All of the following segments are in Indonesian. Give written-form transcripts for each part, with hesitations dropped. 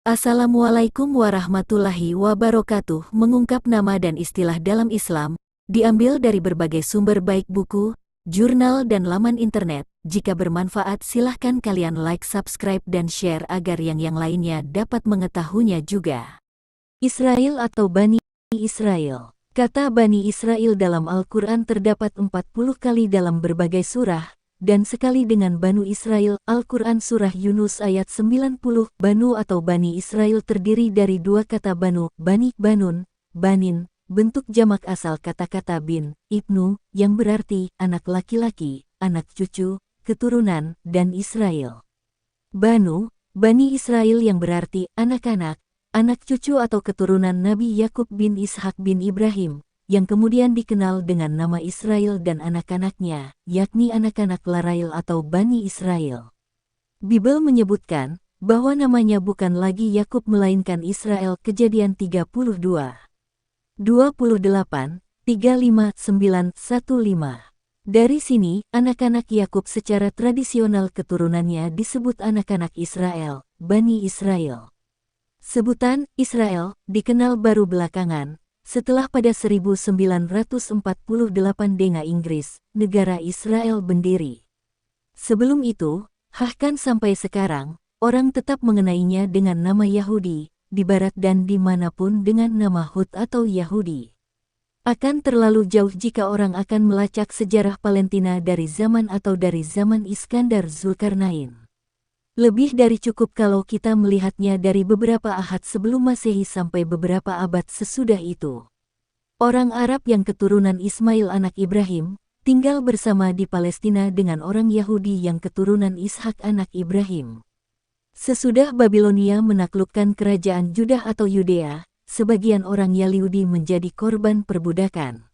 Assalamualaikum warahmatullahi wabarakatuh. Mengungkap nama dan istilah dalam Islam, diambil dari berbagai sumber baik buku, jurnal dan laman internet. Jika bermanfaat silahkan kalian like, subscribe dan share agar yang lainnya dapat mengetahuinya juga. Israel atau Bani Israel. Kata Bani Israel dalam Al-Quran terdapat 40 kali dalam berbagai surah, dan sekali dengan Banu Israel. Al-Quran Surah Yunus ayat 90. Banu atau Bani Israel terdiri dari dua kata Banu, Bani, Banun, Banin, bentuk jamak asal kata-kata bin, ibnu, yang berarti anak laki-laki, anak cucu, keturunan, dan Israel. Banu, Bani Israel yang berarti anak-anak, anak cucu atau keturunan Nabi Yakub bin Ishak bin Ibrahim, yang kemudian dikenal dengan nama Israel dan anak-anaknya, yakni anak-anak Larail atau Bani Israel. Bible menyebutkan bahwa namanya bukan lagi Yakub melainkan Israel. Kejadian 32. 28, 35, 9, 15. Dari sini, anak-anak Yakub secara tradisional keturunannya disebut anak-anak Israel, Bani Israel. Sebutan Israel dikenal baru belakangan, setelah pada 1948 dengan Inggris, negara Israel berdiri. Sebelum itu, bahkan sampai sekarang, orang tetap mengenainya dengan nama Yahudi, di barat dan dimanapun dengan nama Hud atau Yahudi. Akan terlalu jauh jika orang akan melacak sejarah Palestina dari zaman atau dari zaman Iskandar Zulkarnain. Lebih dari cukup kalau kita melihatnya dari beberapa ahad sebelum Masehi sampai beberapa abad sesudah itu. Orang Arab yang keturunan Ismail anak Ibrahim, tinggal bersama di Palestina dengan orang Yahudi yang keturunan Ishak anak Ibrahim. Sesudah Babilonia menaklukkan kerajaan Judah atau Yudea, sebagian orang Yahudi menjadi korban perbudakan.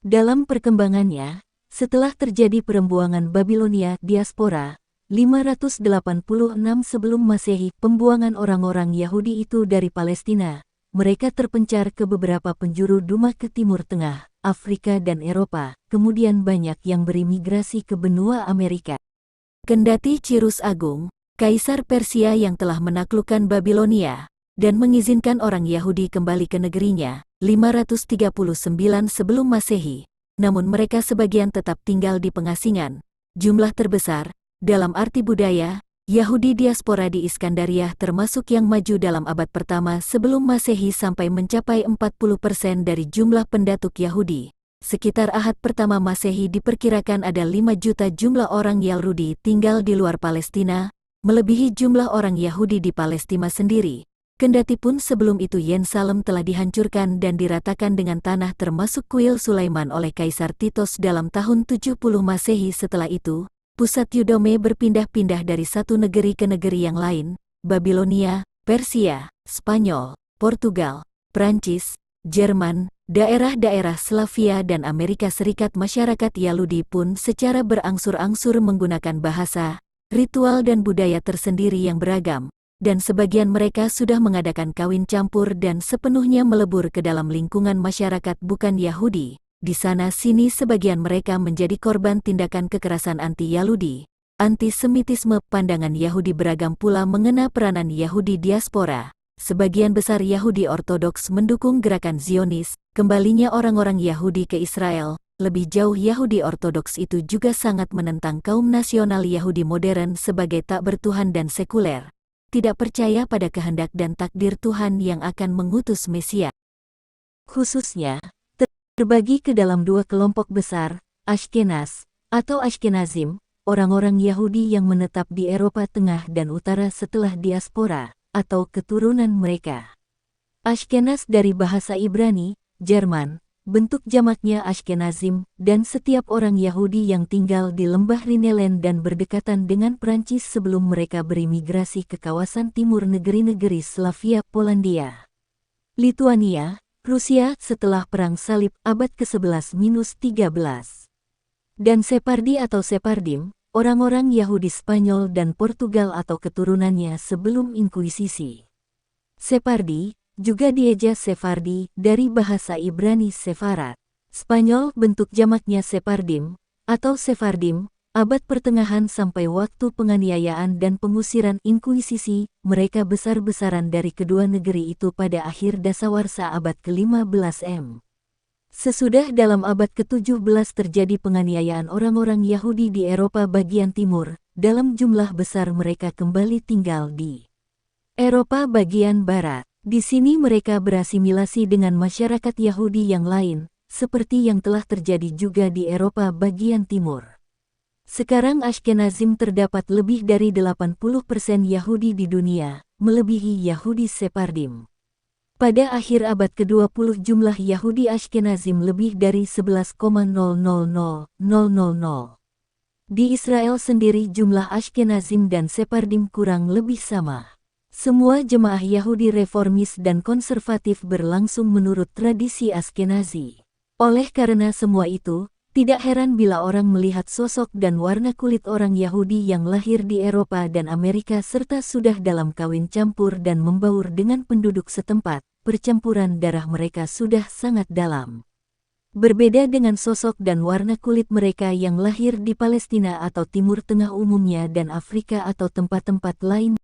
Dalam perkembangannya, setelah terjadi perembuangan Babilonia diaspora, 586 sebelum Masehi, pembuangan orang-orang Yahudi itu dari Palestina. Mereka terpencar ke beberapa penjuru dunia ke Timur Tengah, Afrika dan Eropa, kemudian banyak yang berimigrasi ke benua Amerika. Kendati Cyrus Agung, Kaisar Persia yang telah menaklukkan Babilonia, dan mengizinkan orang Yahudi kembali ke negerinya, 539 sebelum Masehi, namun mereka sebagian tetap tinggal di pengasingan. Jumlah terbesar, dalam arti budaya, Yahudi diaspora di Iskandaria termasuk yang maju dalam abad pertama sebelum Masehi sampai mencapai 40% dari jumlah penduduk Yahudi. Sekitar ahad pertama Masehi diperkirakan ada 5 juta jumlah orang Yahudi tinggal di luar Palestina, melebihi jumlah orang Yahudi di Palestina sendiri. Kendatipun sebelum itu Yerusalem telah dihancurkan dan diratakan dengan tanah termasuk kuil Sulaiman oleh Kaisar Titus dalam tahun 70 Masehi. Setelah itu, pusat Yudome berpindah-pindah dari satu negeri ke negeri yang lain, Babilonia, Persia, Spanyol, Portugal, Prancis, Jerman, daerah-daerah Slavia dan Amerika Serikat. Masyarakat Yahudi pun secara berangsur-angsur menggunakan bahasa, ritual dan budaya tersendiri yang beragam, dan sebagian mereka sudah mengadakan kawin campur dan sepenuhnya melebur ke dalam lingkungan masyarakat bukan Yahudi. Di sana-sini sebagian mereka menjadi korban tindakan kekerasan anti-Yahudi, antisemitisme. Pandangan Yahudi beragam pula mengenai peranan Yahudi diaspora. Sebagian besar Yahudi Ortodoks mendukung gerakan Zionis, kembalinya orang-orang Yahudi ke Israel. Lebih jauh, Yahudi Ortodoks itu juga sangat menentang kaum nasional Yahudi modern sebagai tak bertuhan dan sekuler, tidak percaya pada kehendak dan takdir Tuhan yang akan mengutus Mesias. Khususnya, terbagi ke dalam dua kelompok besar, Ashkenaz, atau Ashkenazim, orang-orang Yahudi yang menetap di Eropa Tengah dan Utara setelah diaspora, atau keturunan mereka. Ashkenaz dari bahasa Ibrani, Jerman, bentuk jamaknya Ashkenazim, dan setiap orang Yahudi yang tinggal di lembah Rhineland dan berdekatan dengan Prancis sebelum mereka berimigrasi ke kawasan timur negeri-negeri Slavia, Polandia, Lituania, Rusia setelah Perang Salib abad ke-11-13. Dan Separdi atau Separdim, orang-orang Yahudi Spanyol dan Portugal atau keturunannya sebelum Inkuisisi. Separdi, juga dieja Sefardi, dari bahasa Ibrani Sefarad. Spanyol bentuk jamaknya Separdim, atau Sefardim, Abad pertengahan sampai waktu penganiayaan dan pengusiran inkuisisi, mereka besar-besaran dari kedua negeri itu pada akhir dasawarsa abad ke-15 M. Sesudah dalam abad ke-17 terjadi penganiayaan orang-orang Yahudi di Eropa bagian timur, dalam jumlah besar mereka kembali tinggal di Eropa bagian barat. Di sini mereka berasimilasi dengan masyarakat Yahudi yang lain, seperti yang telah terjadi juga di Eropa bagian timur. Sekarang Ashkenazim terdapat lebih dari 80% Yahudi di dunia, melebihi Yahudi Sephardim. Pada akhir abad ke-20 jumlah Yahudi Ashkenazim lebih dari 11,000,000. Di Israel sendiri jumlah Ashkenazim dan Sephardim kurang lebih sama. Semua jemaah Yahudi reformis dan konservatif berlangsung menurut tradisi Ashkenazi. Oleh karena semua itu, tidak heran bila orang melihat sosok dan warna kulit orang Yahudi yang lahir di Eropa dan Amerika serta sudah dalam kawin campur dan membaur dengan penduduk setempat, percampuran darah mereka sudah sangat dalam. Berbeda dengan sosok dan warna kulit mereka yang lahir di Palestina atau Timur Tengah umumnya dan Afrika atau tempat-tempat lain.